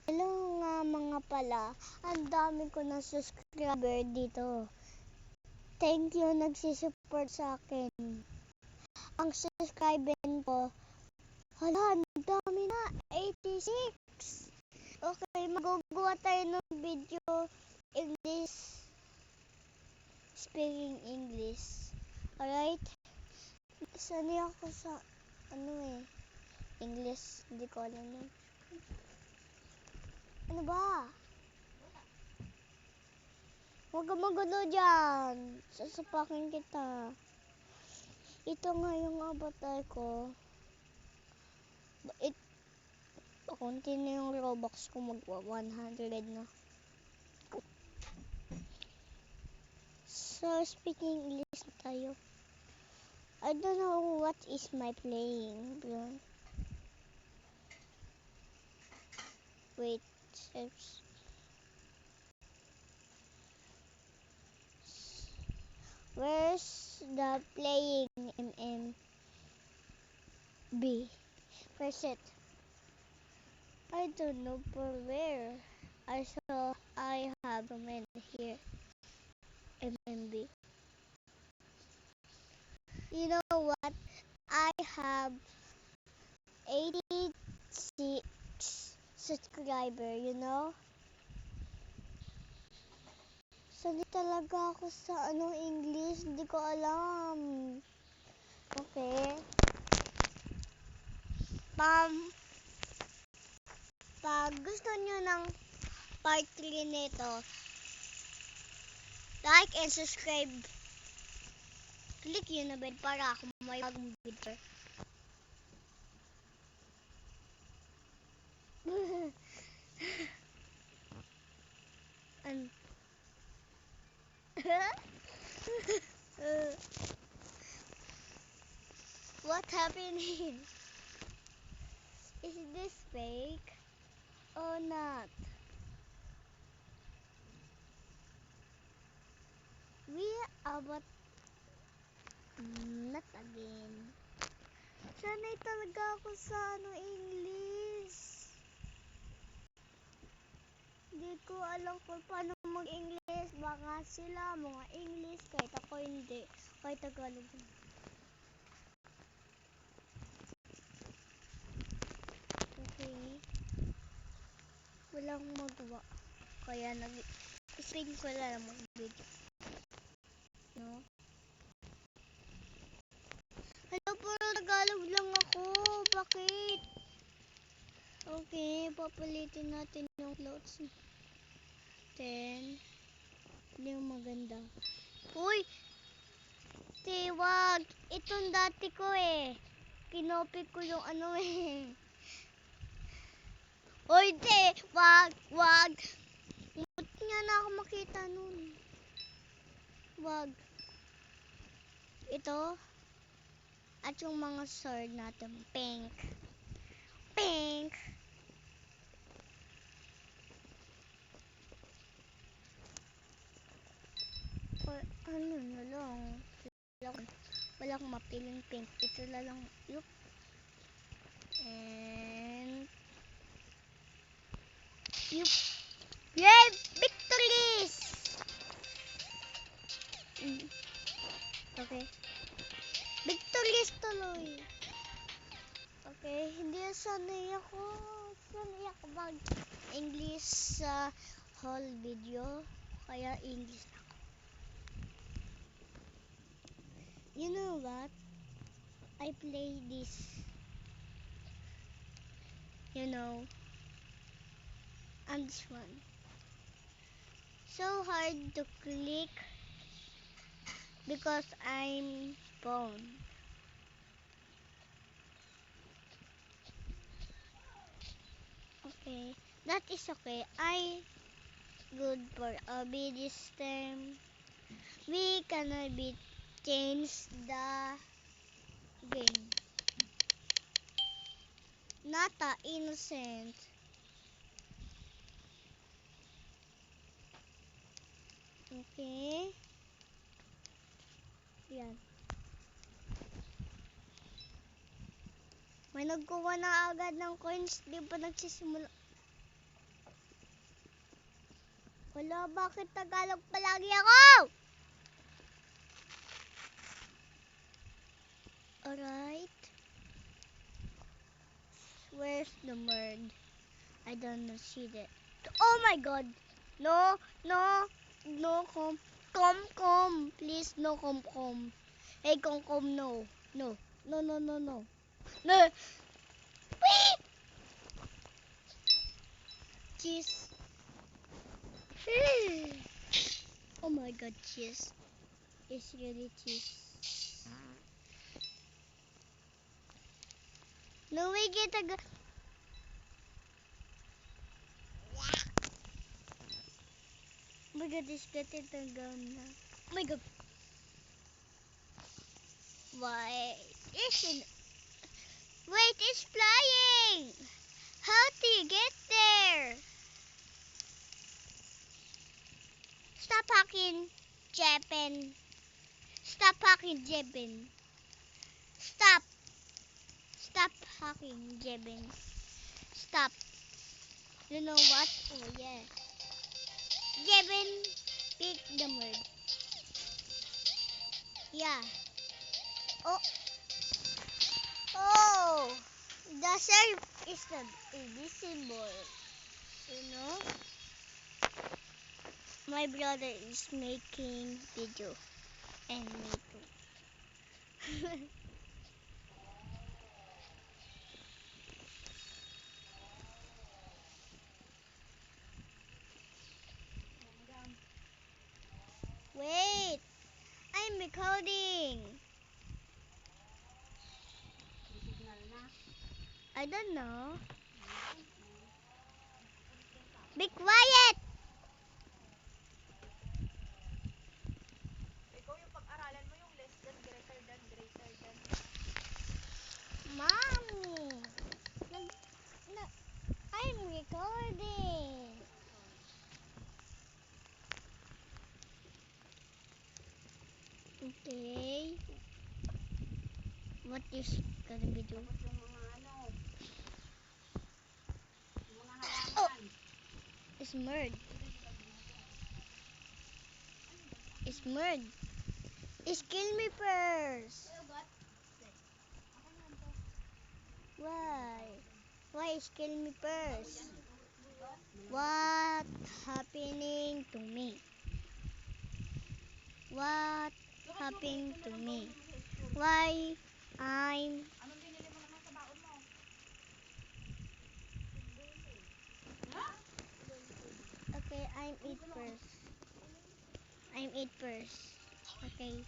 Hello nga mga pala, ang dami ko na subscriber dito. Thank you nagsisupport sa akin. Ang subscriber ko, hala, ang dami na, 86. Okay, magagawa tayo ng video English, speaking English. Alright? Sanay ako sa, English, hindi ko alam yun. Ano ba? Huwag ka magulo dyan. Sasapakin kita. Ito nga yung avatar ko. Kunti na yung Robux ko, magwa 100 na. So, speaking English na tayo. I don't know what is my playing. Wait, search. Where's the playing MMB? Where's it? I don't know for where. I saw I have a man here. MMB. You know what? I have 86 subscriber, you know? Sali talaga ako sa English, hindi ko alam. Okay. Pag gusto nyo ng part 3 nito, like and subscribe. Click yun na bell para ako may bagong video. What happening? Is this fake or not? We are but not again. Sanay talaga ako sa English. Hindi ko alam kung paano mag-English. Baka sila mga English, kahit ako hindi. Kahit Tagalog. Okay. Walang magawa. Kaya nag-speak ko lang mag-video. No? Hello, puro Tagalog lang ako. Bakit? Okay, papalitin natin yung clothes. Then, hindi yung maganda. Uy! Wag! Itong dati ko Kinopy ko yung Uy, wag! Wag! Buti nga na ako makita nun. Wag. Ito. At yung mga sword natin. Pink. Pink! Ano na lang. Wala akong mapiling pink. Ito na lang. Yup. And yup. Yay! Victories! Okay. Victories tuloy. Okay. Hindi sanay ako. Sanay ako mag-English sa whole video. Kaya English ako. You know what? I play this. You know. And this one. So hard to click because I'm phone. Okay, that is okay. I good for Obi this time. We cannot be change the game. Nata innocent. Okay. Yan. May nagkuha na agad ng coins. Di ba nagsisimula? Wala, bakit Tagalog palagi ako? Alright. Where's the bird? I don't see that. Oh my god. No, no, no, come. Please, no, come. Hey, come, no. No, no, no, no, no. No. Wait! Cheese. Oh my god, cheese. It's really cheese. No, we get a... Oh my god, it's getting a gun now. Oh my god. Why? Wait, it's flying! How do you get there? Stop hacking, Japan. Stop hacking, Japan. Stop. Stop hacking, Japan. Stop. You know what? Oh, yeah. Japan, pick the word. Yeah. Oh. Oh. The serve is not invisible. You know? My brother is making video. And me too. Wait. I'm recording. I don't know. Be quiet! Ikaw yung pag-aralan mo yung less than, greater than, greater than. Mommy! I'm recording. Okay. What is gonna be do? Tapos yung mga ano, yung mga Oh, halaman. it's mud. It's mud. It's kill me first. Why? Why is kill me first? What happening to me? What happened to me? Why I'm Anong binili mo naman sa baon mo? okay? I'm eat first. I'm eat first. Okay.